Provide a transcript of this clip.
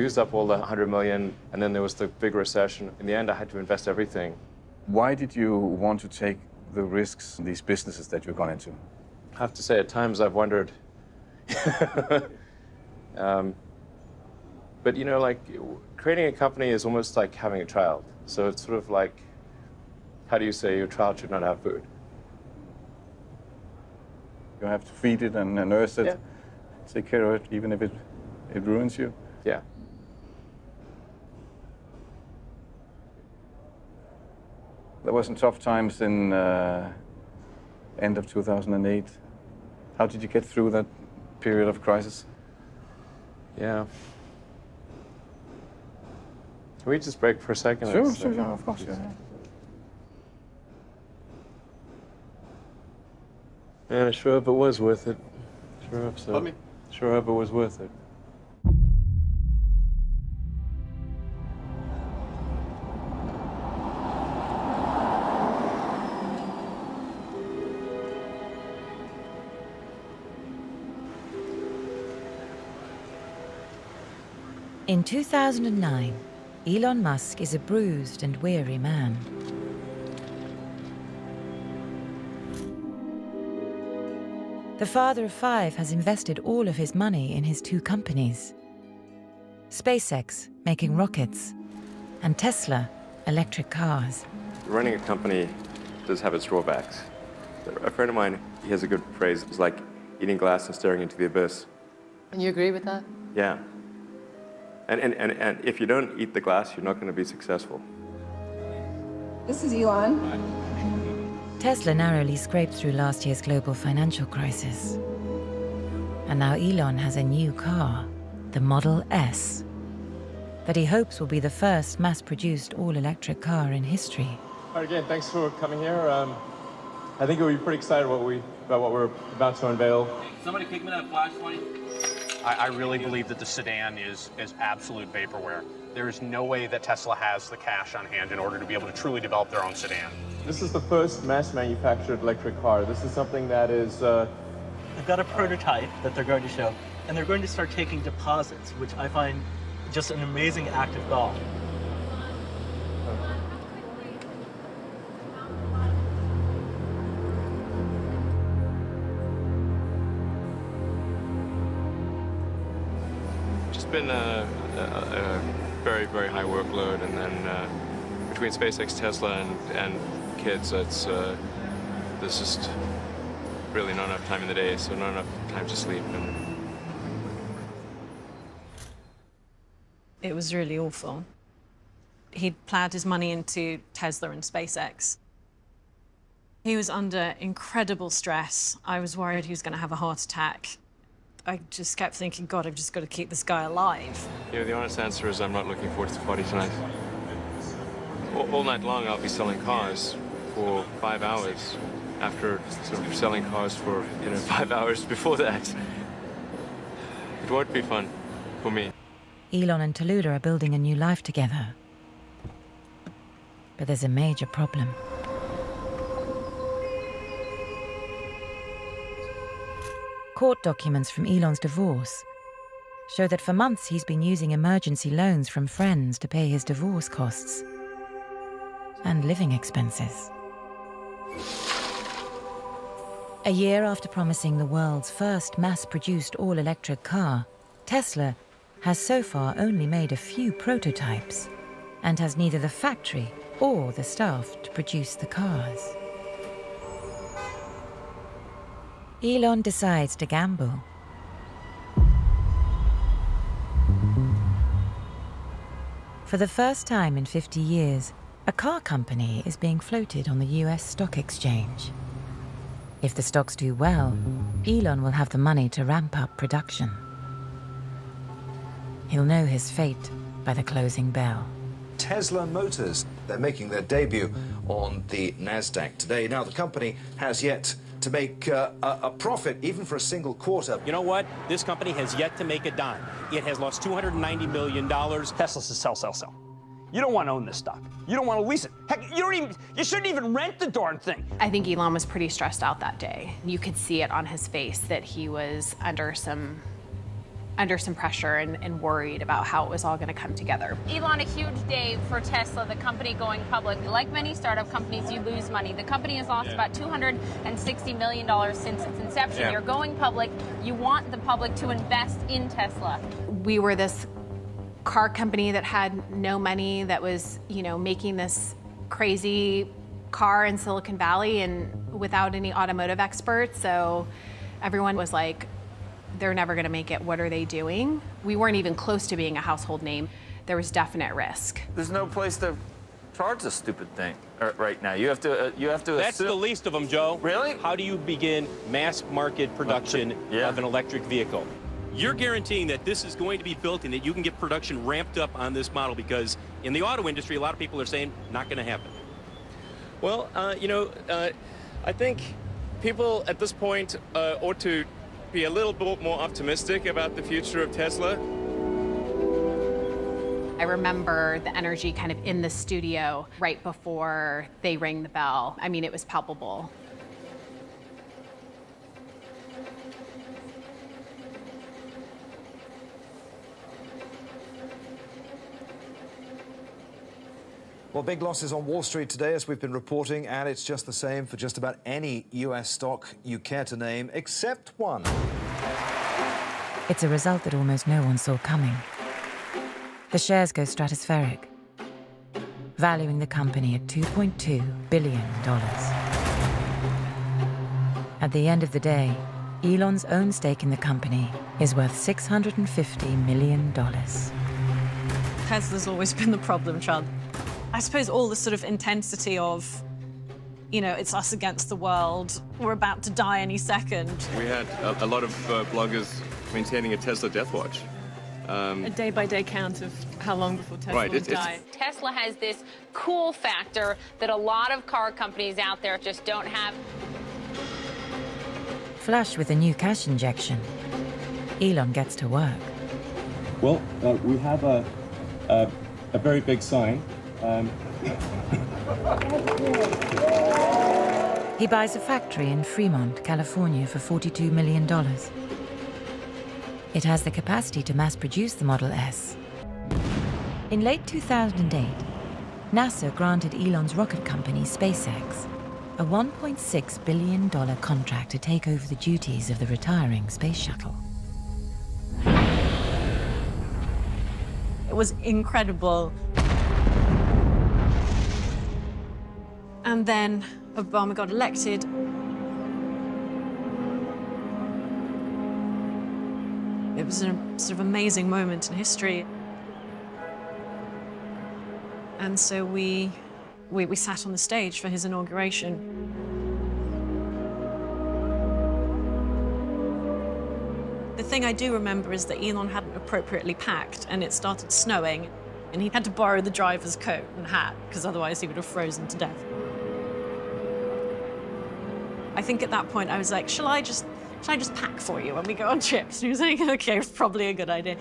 Used up all the 100 million, and then there was the big recession. In the end, I had to invest everything. Why did you want to take the risks in these businesses that you've gone into? I have to say, at times I've wondered. But you know, like, creating a company is almost like having a child. So it's sort of like, how do you say your child should not have food? You have to feed it and nurse it, Yeah. take care of it, even if it ruins you. Yeah. There were some tough times in end of 2008. How did you get through that period of crisis? Yeah. Can we just break for a second? Sure, of course. Yeah. Man, I sure hope it was worth it. Sure hope so. Let me. Sure hope it was worth it. In 2009, Elon Musk is a bruised and weary man. The father of 5 has invested all of his money in his 2 companies: SpaceX, making rockets, and Tesla, electric cars. Running a company does have its drawbacks. A friend of mine, he has a good phrase. It's like eating glass and staring into the abyss. And you agree with that? Yeah. And if you don't eat the glass, you're not going to be successful. This is Elon. Tesla narrowly scraped through last year's global financial crisis. And now Elon has a new car, the Model S, that he hopes will be the first mass-produced all-electric car in history. All right, again, thanks for coming here. I think you'll be pretty excited about what we're about to unveil. Somebody pick me that flashlight. I really believe that the sedan is absolute vaporware. There is no way that Tesla has the cash on hand in order to be able to truly develop their own sedan. This is the first mass-manufactured electric car. This is something that is... They've got a prototype that they're going to show, and they're going to start taking deposits, which I find just an amazing act of God. Just been a very, very high workload, and then between SpaceX, Tesla, and kids, there's just really not enough time in the day, so not enough time to sleep. It was really awful. He'd plowed his money into Tesla and SpaceX. He was under incredible stress. I was worried he was going to have a heart attack. I just kept thinking, God, I've just got to keep this guy alive. You know, the honest answer is I'm not looking forward to the party tonight. All night long, I'll be selling cars for 5 hours after sort of selling cars for, 5 hours before that. It won't be fun for me. Elon and Tallulah are building a new life together. But there's a major problem. Court documents from Elon's divorce show that for months he's been using emergency loans from friends to pay his divorce costs and living expenses. A year after promising the world's first mass-produced all-electric car, Tesla has so far only made a few prototypes and has neither the factory or the staff to produce the cars. Elon decides to gamble. For the first time in 50 years, a car company is being floated on the US stock exchange. If the stocks do well, Elon will have the money to ramp up production. He'll know his fate by the closing bell. Tesla Motors, they're making their debut on the NASDAQ today. Now, the company has yet to make a profit, even for a single quarter. You know what? This company has yet to make a dime. It has lost $290 million. Tesla says sell, sell, sell. You don't want to own this stock. You don't want to lease it. Heck, you shouldn't even rent the darn thing. I think Elon was pretty stressed out that day. You could see it on his face that he was under some under some pressure and worried about how it was all going to come together. Elon, a huge day for Tesla, the company going public. Like many startup companies, you lose money. The company has lost about $260 million since its inception. You're going public. You want the public to invest in Tesla. We were this car company that had no money, that was, making this crazy car in Silicon Valley and without any automotive experts. So everyone was like, they're never going to make it. What are they doing? We weren't even close to being a household name. There was definite risk. There's no place to charge this stupid thing right now. You have to. That's the least of them, Joe. Really? How do you begin mass market production of an electric vehicle? You're guaranteeing that this is going to be built and that you can get production ramped up on this model, because in the auto industry, a lot of people are saying not going to happen. Well, I think people at this point ought to be a little bit more optimistic about the future of Tesla. I remember the energy kind of in the studio right before they rang the bell. I mean, it was palpable. Well, big losses on Wall Street today, as we've been reporting, and it's just the same for just about any US stock you care to name, except one. It's a result that almost no one saw coming. The shares go stratospheric, valuing the company at $2.2 billion. At the end of the day, Elon's own stake in the company is worth $650 million. Tesla's always been the problem child. I suppose all the sort of intensity of, it's us against the world, we're about to die any second. We had a lot of bloggers maintaining a Tesla death watch. A day-by-day count of how long before Tesla would die. Tesla has this cool factor that a lot of car companies out there just don't have. Flush with a new cash injection, Elon gets to work. Well, we have a very big sign. He buys a factory in Fremont, California for $42 million. It has the capacity to mass produce the Model S. In late 2008, NASA granted Elon's rocket company, SpaceX, a $1.6 billion contract to take over the duties of the retiring space shuttle. It was incredible. And then Obama got elected. It was a sort of amazing moment in history. And so we sat on the stage for his inauguration. The thing I do remember is that Elon hadn't appropriately packed, and it started snowing, and he had to borrow the driver's coat and hat, because otherwise he would have frozen to death. I think at that point I was like, shall I just pack for you when we go on trips? And he was like, okay, probably a good idea.